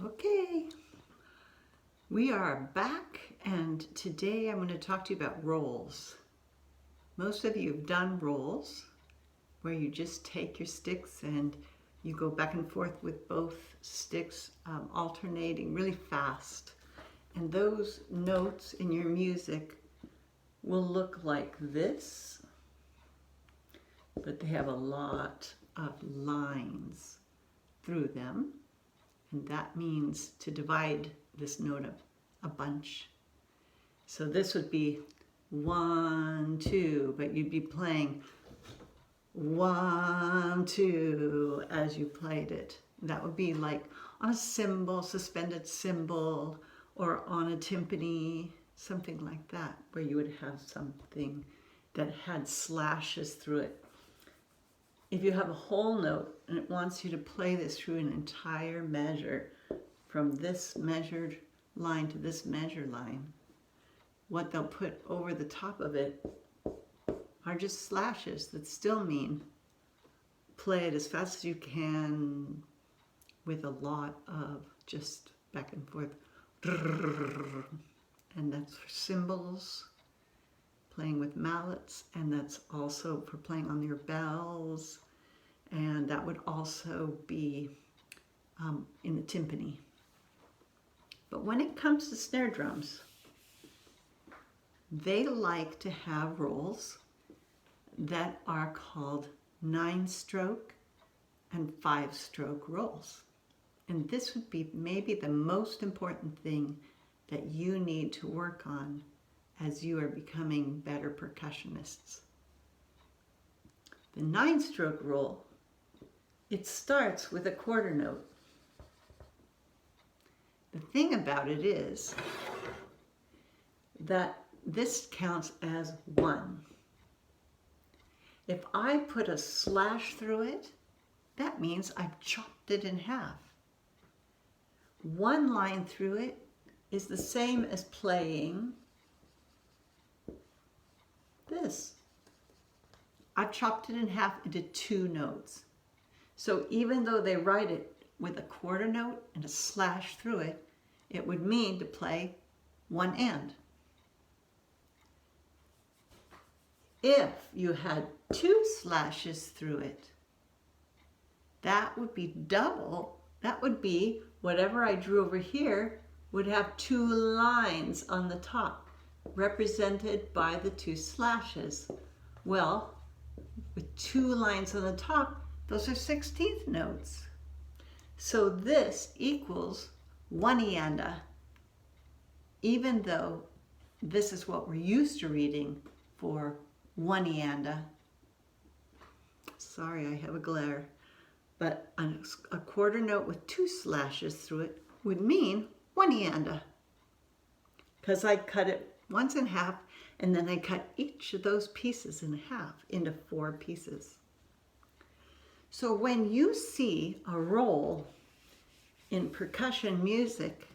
Okay, we are back, and today I'm going to talk to you about rolls. Most of you have done rolls where you just take your sticks and you go back and forth with both sticks, alternating really fast. And those notes in your music will look like this, but they have a lot of lines through them. And that means to divide this note up a bunch. So this would be 1, 2, but you'd be playing 1, 2 as you played it. That would be like on a cymbal, suspended cymbal, or on a timpani, something like that, where you would have something that had slashes through it. If you have a whole note and it wants you to play this through an entire measure, from this measured line to this measured line, what they'll put over the top of it are just slashes that still mean play it as fast as you can with a lot of just back and forth. And that's for cymbals, playing with mallets, and that's also for playing on your bells, and that would also be in the timpani. But when it comes to snare drums, they like to have rolls that are called 9-stroke and 5-stroke rolls. And this would be maybe the most important thing that you need to work on as you are becoming better percussionists. The 9-stroke roll, it starts with a quarter note. The thing about it is that this counts as 1. If I put a slash through it, that means I've chopped it in half. One line through it is the same as playing this. I've chopped it in half into 2 notes. So even though they write it with a quarter note and a slash through it, it would mean to play one end. If you had 2 slashes through it, that would be double. That would be whatever I drew over here would have 2 lines on the top, represented by the 2 slashes. Well, with 2 lines on the top, those are 16th notes. So this equals 1 ianda, even though this is what we're used to reading for 1 ianda. Sorry, I have a glare. But a quarter note with 2 slashes through it would mean 1 ianda, because I cut it once in half, and then I cut each of those pieces in half into 4 pieces. So when you see a roll in percussion music,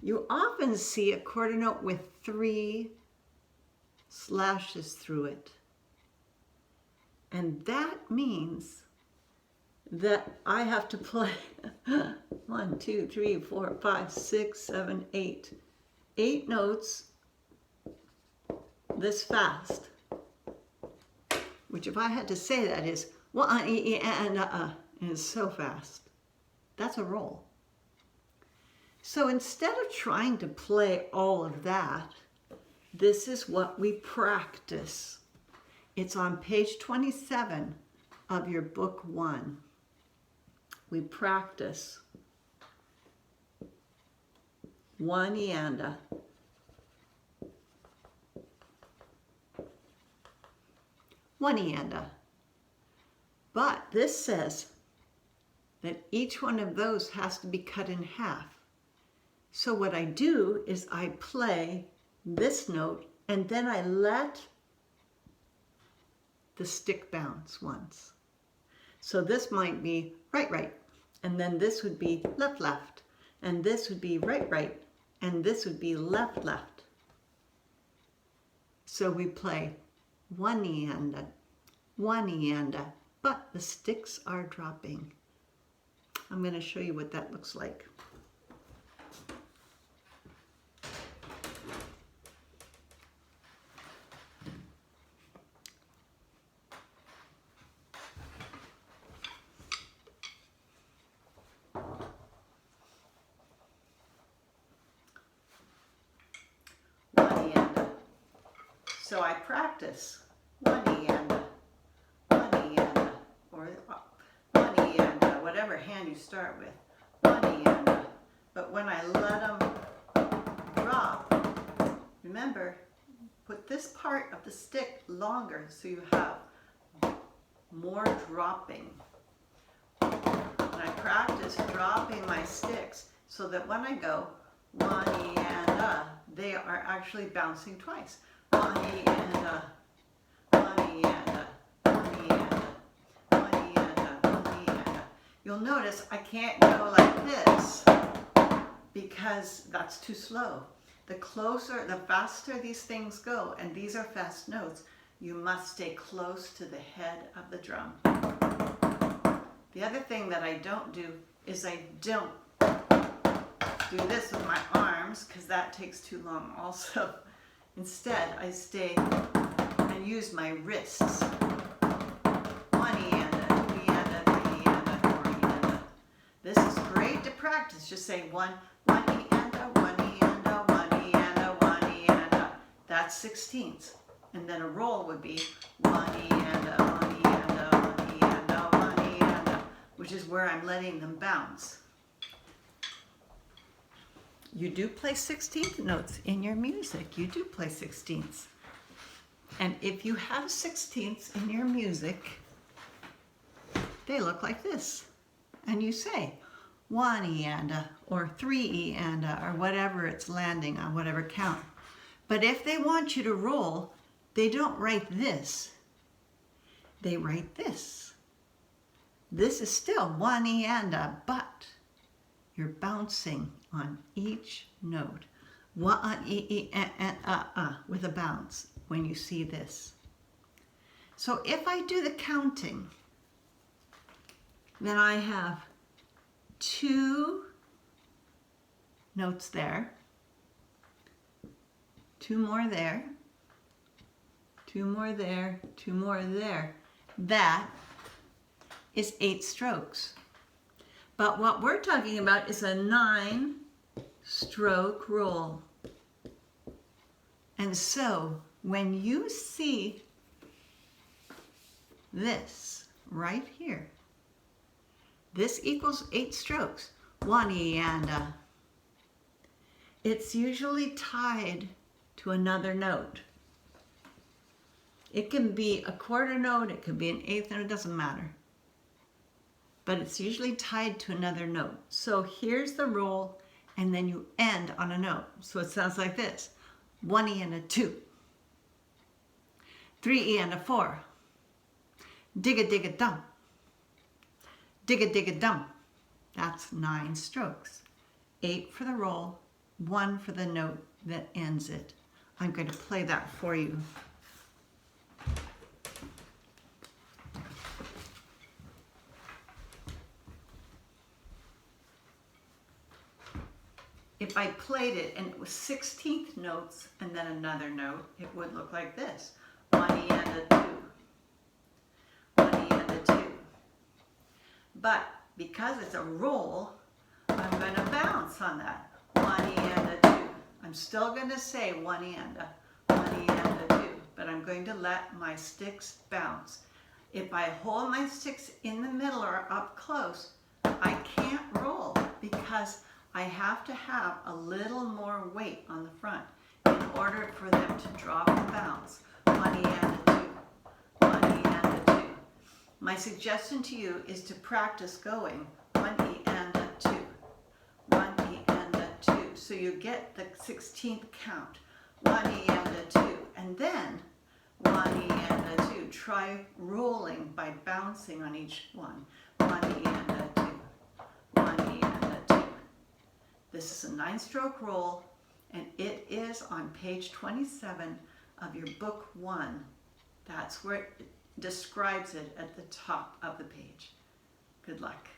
you often see a quarter note with 3 slashes through it. And that means that I have to play 1, 2, 3, 4, 5, 6, 7, 8. 8 notes this fast. Which, if I had to say that, is 1 and it's so fast. That's a roll. So instead of trying to play all of that, this is what we practice. It's on page 27 of your book 1. We practice 1 ianda, 1 ianda. But this says that each one of those has to be cut in half. So what I do is I play this note and then I let the stick bounce once. So this might be right, right, and then this would be left, left, and this would be right, right, and this would be left, left. So we play 1 ianda, 1 ianda, but the sticks are dropping. I'm going to show you what that looks like. So I practice one E and or one E and whatever hand you start with, one E and but when I let them drop, remember, put this part of the stick longer so you have more dropping. And I practice dropping my sticks so that when I go one E and they are actually bouncing twice. One E and one E and one E and one E and one E and. You'll notice I can't go like this because that's too slow. The closer, the faster these things go, and these are fast notes, you must stay close to the head of the drum. The other thing that I don't do is I don't do this with my arms because that takes too long also. Instead, I stay and use my wrists. One E and two E and three E and four E and. This is great to practice. Just say one E and one E and one E and one E and. That's 16ths. And then a roll would be one E and one E and one E and one E and, which is where I'm letting them bounce. You do play 16th notes in your music. You do play 16ths. And if you have 16ths in your music, they look like this. And you say one E and or three E and or whatever it's landing on, whatever count. But if they want you to roll, they don't write this. They write this. This is still one E and but you're bouncing on each note. One E and with a bounce when you see this. So if I do the counting, then I have 2 notes there, 2 more there, 2 more there, 2 more there. That is 8 strokes. But what we're talking about is a 9-stroke roll. And so when you see this right here, this equals 8 strokes. One E and it's usually tied to another note. It can be a quarter note, it could be an eighth note, it doesn't matter. But it's usually tied to another note. So here's the roll, and then you end on a note. So it sounds like this. 1 E and a 2. 3 E and a 4. Dig-a-dig-a-dum. Dig-a-dig-a-dum. That's 9 strokes. 8 for the roll, 1 for the note that ends it. I'm going to play that for you. If I played it and it was 16th notes and then another note, it would look like this. 1 E and a 2. 1 E and a 2. But because it's a roll, I'm going to bounce on that. 1 E and a 2. I'm still going to say 1 E and a 1 E and a 2, but I'm going to let my sticks bounce. If I hold my sticks in the middle or up close, I can't roll because I have to have a little more weight on the front in order for them to drop and bounce. 1 E and a 2. 1 E and a 2. My suggestion to you is to practice going 1 E and a 2. 1 E and a 2. So you get the 16th count. 1 E and a 2. And then 1 E and a 2. Try rolling by bouncing on each one. 1 E and a 2. 1 E and a 2. This is a 9-stroke roll, and it is on page 27 of your book 1. That's where it describes it at the top of the page. Good luck.